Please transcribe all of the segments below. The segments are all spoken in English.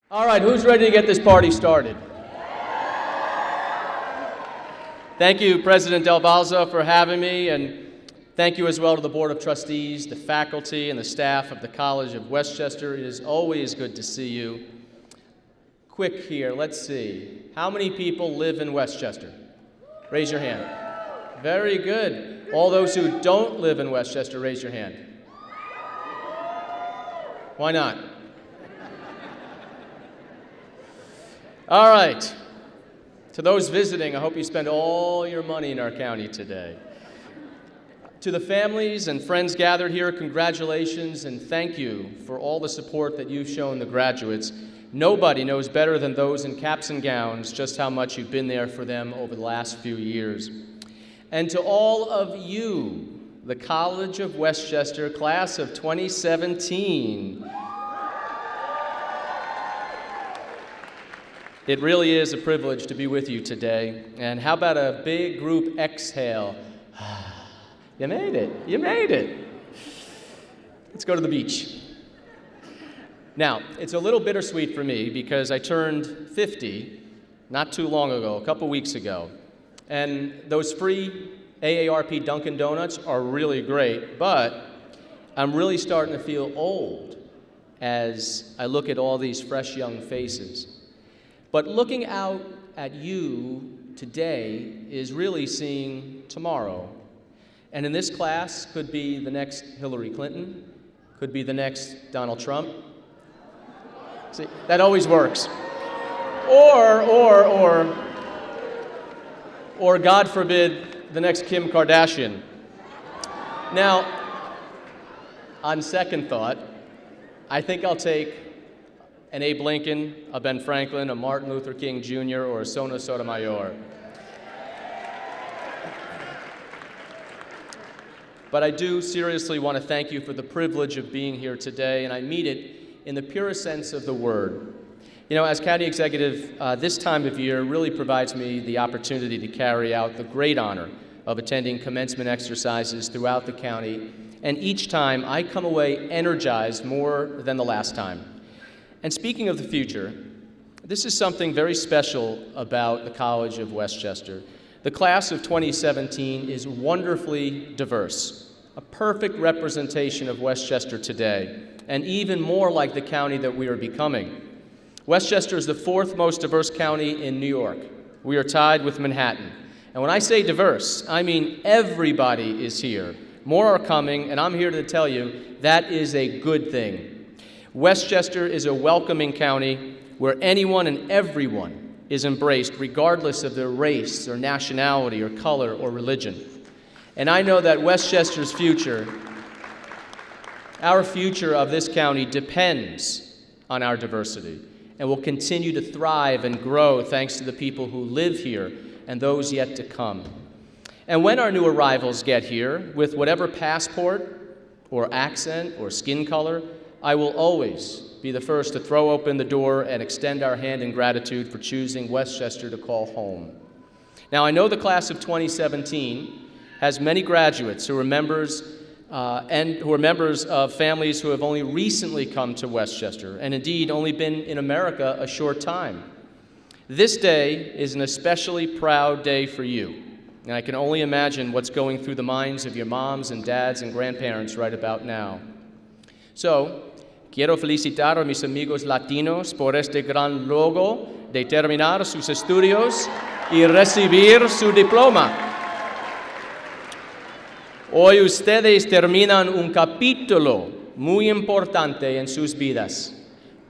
All right, who's ready to get this party started? Thank you, President Del Balzo, for having me, and thank you as well to the Board of Trustees, the faculty, and the staff of the College of Westchester. It is always good to see you. Quick here, let's see. How many people live in Westchester? Raise your hand. Very good. All those who don't live in Westchester, raise your hand. Why not? All right. To those visiting, I hope you spend all your money in our county today. To the families and friends gathered here, congratulations and thank you for all the support that you've shown the graduates. Nobody knows better than those in caps and gowns just how much you've been there for them over the last few years. And to all of you, the College of Westchester, class of 2017, it really is a privilege to be with you today. And how about a big group exhale? You made it. You made it. Let's go to the beach. Now, it's a little bittersweet for me because I turned 50 not too long ago, a couple weeks ago. And those free AARP Dunkin' Donuts are really great, but I'm really starting to feel old as I look at all these fresh young faces. But looking out at you today is really seeing tomorrow. And in this class could be the next Hillary Clinton, could be the next Donald Trump. See, that always works. Or God forbid, the next Kim Kardashian. Now, on second thought, I think I'll take an Abe Lincoln, a Ben Franklin, a Martin Luther King Jr., or a Sona Sotomayor. But I do seriously want to thank you for the privilege of being here today, and I mean it in the purest sense of the word. You know, as county executive, this time of year really provides me the opportunity to carry out the great honor of attending commencement exercises throughout the county, and each time I come away energized more than the last time. And speaking of the future, this is something very special about the College of Westchester. The class of 2017 is wonderfully diverse, a perfect representation of Westchester today, and even more like the county that we are becoming. Westchester is the fourth most diverse county in New York. We are tied with Manhattan. And when I say diverse, I mean everybody is here. More are coming, and I'm here to tell you that is a good thing. Westchester is a welcoming county where anyone and everyone is embraced regardless of their race or nationality or color or religion. And I know that Westchester's future, our future of this county, depends on our diversity and will continue to thrive and grow thanks to the people who live here and those yet to come. And when our new arrivals get here, with whatever passport or accent or skin color, I will always be the first to throw open the door and extend our hand in gratitude for choosing Westchester to call home. Now, I know the class of 2017 has many graduates who are members of families who have only recently come to Westchester, and indeed only been in America a short time. This day is an especially proud day for you, and I can only imagine what's going through the minds of your moms and dads and grandparents right about now. So, quiero felicitar a mis amigos latinos por este gran logro de terminar sus estudios y recibir su diploma. Hoy ustedes terminan un capítulo muy importante en sus vidas.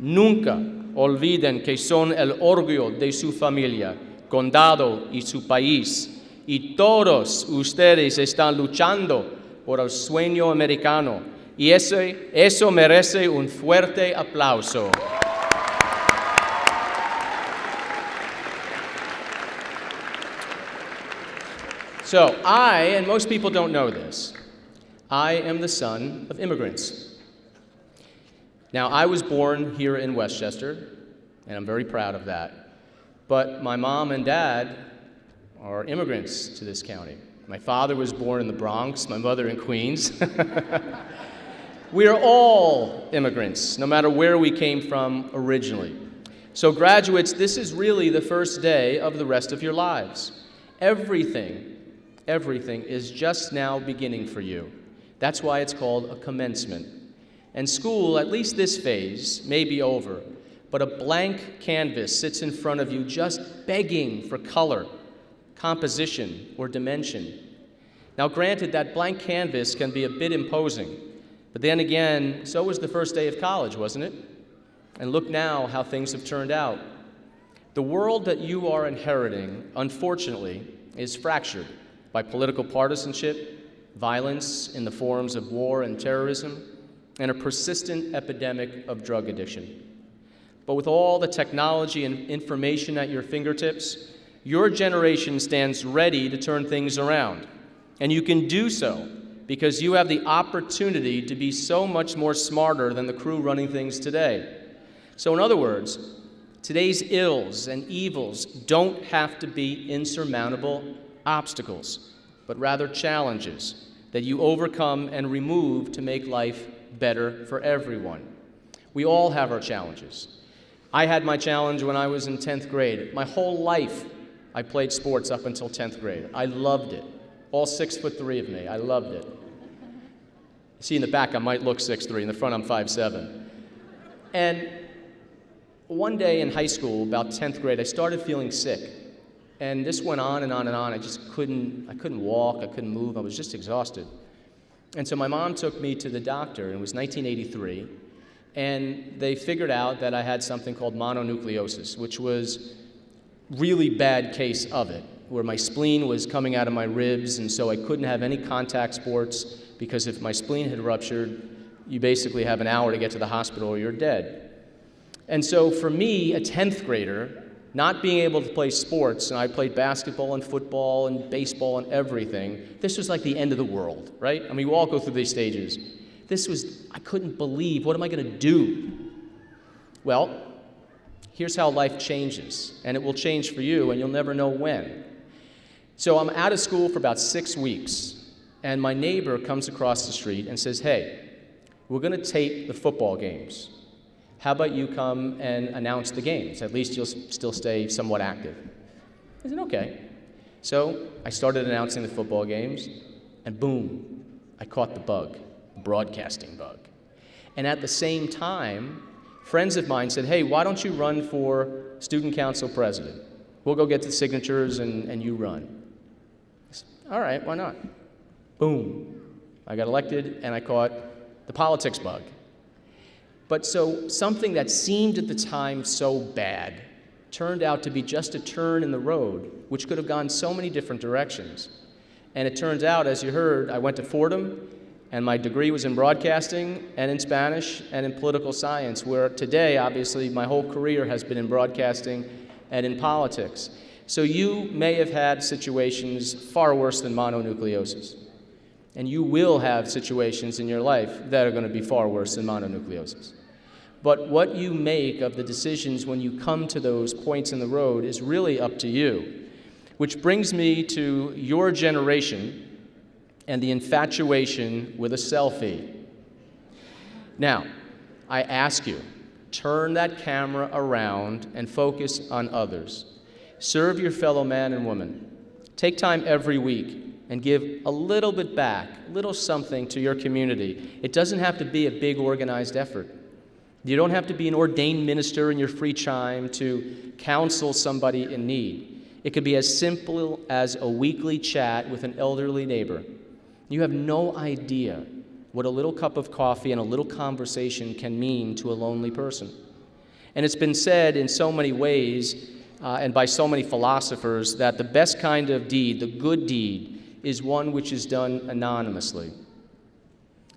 Nunca olviden que son el orgullo de su familia, condado y su país. Y todos ustedes están luchando por el sueño americano. Y eso merece un fuerte aplauso. So and most people don't know this, I am the son of immigrants. Now, I was born here in Westchester, and I'm very proud of that. But my mom and dad are immigrants to this county. My father was born in the Bronx, my mother in Queens. We are all immigrants, no matter where we came from originally. So graduates, this is really the first day of the rest of your lives. Everything is just now beginning for you. That's why it's called a commencement. And school, at least this phase, may be over, but a blank canvas sits in front of you just begging for color, composition, or dimension. Now granted, that blank canvas can be a bit imposing, but then again, so was the first day of college, wasn't it? And look now how things have turned out. The world that you are inheriting, unfortunately, is fractured by political partisanship, violence in the forms of war and terrorism, and a persistent epidemic of drug addiction. But with all the technology and information at your fingertips, your generation stands ready to turn things around. And you can do so because you have the opportunity to be so much more smarter than the crew running things today. So in other words, today's ills and evils don't have to be insurmountable obstacles, but rather challenges that you overcome and remove to make life better for everyone. We all have our challenges. I had my challenge when I was in 10th grade. My whole life, I played sports up until 10th grade. I loved it. All 6'3" of me, I loved it. See, in the back, I might look 6'3", in the front, I'm 5'7". And one day in high school, about 10th grade, I started feeling sick. And this went on and on and on. I couldn't walk, I couldn't move, I was just exhausted. And so my mom took me to the doctor, and it was 1983, and they figured out that I had something called mononucleosis, which was really bad case of it, where my spleen was coming out of my ribs, and so I couldn't have any contact sports, because if my spleen had ruptured, you basically have an hour to get to the hospital or you're dead. And so for me, a 10th grader, not being able to play sports, and I played basketball and football and baseball and everything, this was like the end of the world, right? I mean, we all go through these stages. I couldn't believe, what am I going to do? Well, here's how life changes, and it will change for you, and you'll never know when. So I'm out of school for about 6 weeks, and my neighbor comes across the street and says, hey, we're going to tape the football games. How about you come and announce the games? At least you'll still stay somewhat active. I said, okay. So I started announcing the football games, and boom, I caught the bug, the broadcasting bug. And at the same time, friends of mine said, hey, why don't you run for student council president? We'll go get the signatures and you run. I said, all right, why not? Boom. I got elected, and I caught the politics bug. But so something that seemed at the time so bad turned out to be just a turn in the road, which could have gone so many different directions. And it turns out, as you heard, I went to Fordham, and my degree was in broadcasting and in Spanish and in political science, where today, obviously, my whole career has been in broadcasting and in politics. So you may have had situations far worse than mononucleosis. And you will have situations in your life that are going to be far worse than mononucleosis. But what you make of the decisions when you come to those points in the road is really up to you. Which brings me to your generation and the infatuation with a selfie. Now, I ask you, turn that camera around and focus on others. Serve your fellow man and woman. Take time every week and give a little bit back, a little something to your community. It doesn't have to be a big organized effort. You don't have to be an ordained minister in your free time to counsel somebody in need. It could be as simple as a weekly chat with an elderly neighbor. You have no idea what a little cup of coffee and a little conversation can mean to a lonely person. And it's been said in so many ways and by so many philosophers that the best kind of deed, the good deed, is one which is done anonymously.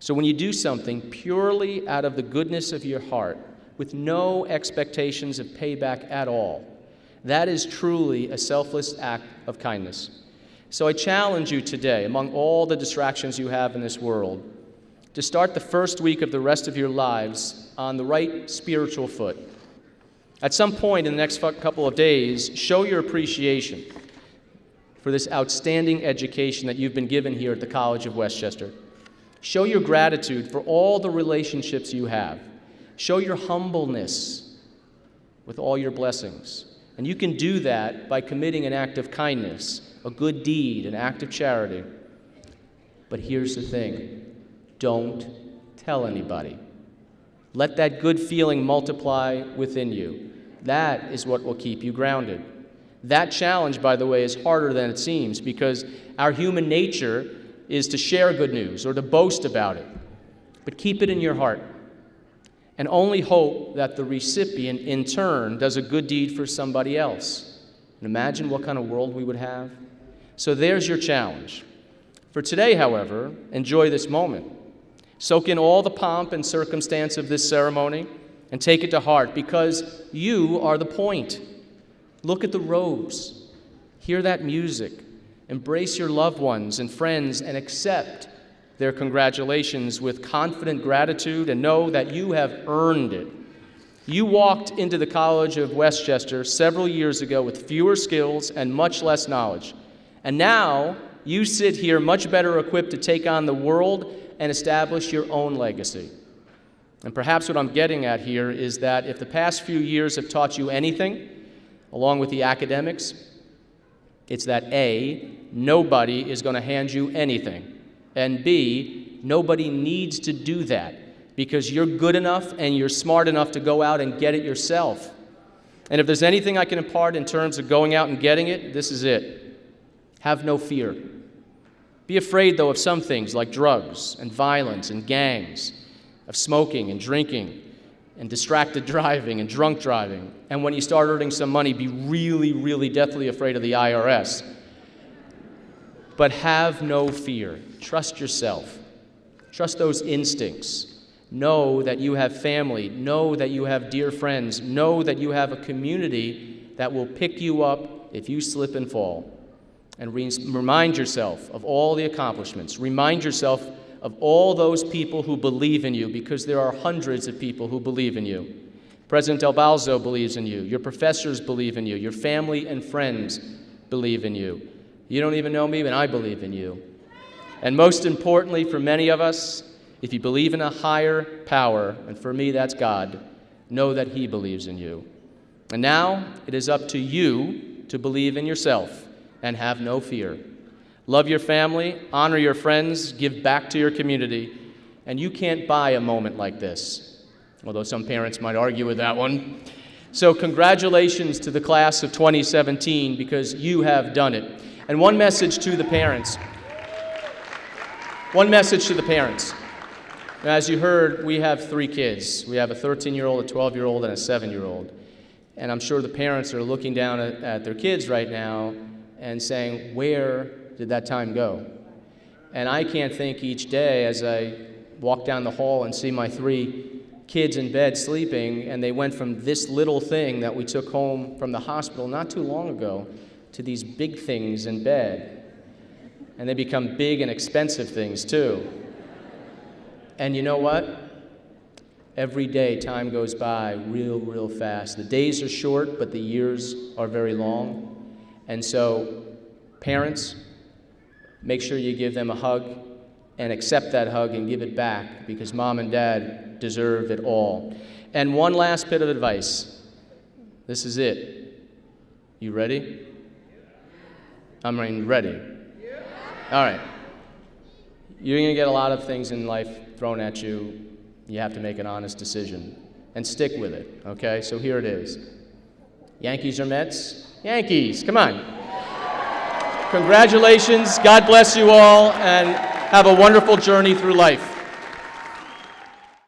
So when you do something purely out of the goodness of your heart, with no expectations of payback at all, that is truly a selfless act of kindness. So I challenge you today, among all the distractions you have in this world, to start the first week of the rest of your lives on the right spiritual foot. At some point in the next couple of days, show your appreciation for this outstanding education that you've been given here at the College of Westchester. Show your gratitude for all the relationships you have. Show your humbleness with all your blessings. And you can do that by committing an act of kindness, a good deed, an act of charity. But here's the thing. Don't tell anybody. Let that good feeling multiply within you. That is what will keep you grounded. That challenge, by the way, is harder than it seems because our human nature is to share good news or to boast about it. But keep it in your heart and only hope that the recipient, in turn, does a good deed for somebody else. And imagine what kind of world we would have. So there's your challenge. For today, however, enjoy this moment. Soak in all the pomp and circumstance of this ceremony and take it to heart because you are the point. Look at the robes. Hear that music. Embrace your loved ones and friends and accept their congratulations with confident gratitude and know that you have earned it. You walked into the College of Westchester several years ago with fewer skills and much less knowledge. And now you sit here much better equipped to take on the world and establish your own legacy. And perhaps what I'm getting at here is that if the past few years have taught you anything, along with the academics, it's that A, nobody is going to hand you anything, and B, nobody needs to do that because you're good enough and you're smart enough to go out and get it yourself. And if there's anything I can impart in terms of going out and getting it, this is it. Have no fear. Be afraid, though, of some things like drugs and violence and gangs, of smoking and drinking and distracted driving and drunk driving. And when you start earning some money, be really, really deathly afraid of the IRS. But have no fear. Trust yourself. Trust those instincts. Know that you have family. Know that you have dear friends. Know that you have a community that will pick you up if you slip and fall. And remind yourself of all the accomplishments. Remind yourself of all those people who believe in you, because there are hundreds of people who believe in you. President Del Balzo believes in you. Your professors believe in you. Your family and friends believe in you. You don't even know me, but I believe in you. And most importantly, for many of us, if you believe in a higher power, and for me that's God, know that He believes in you. And now it is up to you to believe in yourself and have no fear. Love your family, honor your friends, give back to your community, and you can't buy a moment like this, although some parents might argue with that one. So congratulations to the class of 2017 because you have done it. And one message to the parents. One message to the parents. Now, as you heard, we have 3 kids. We have a 13-year-old, a 12-year-old, and a 7-year-old. And I'm sure the parents are looking down at their kids right now and saying, where did that time go? And I can't think each day as I walk down the hall and see my 3 kids in bed sleeping, and they went from this little thing that we took home from the hospital not too long ago to these big things in bed. And they become big and expensive things too. And you know what? Every day time goes by real fast. The days are short, but the years are very long. And so, parents, make sure you give them a hug and accept that hug and give it back because mom and dad deserve it all. And one last bit of advice. This is it. You ready? I mean, ready. All right. You're going to get a lot of things in life thrown at you. You have to make an honest decision and stick with it, okay? So here it is. Yankees or Mets? Yankees, come on. Congratulations, God bless you all, and have a wonderful journey through life.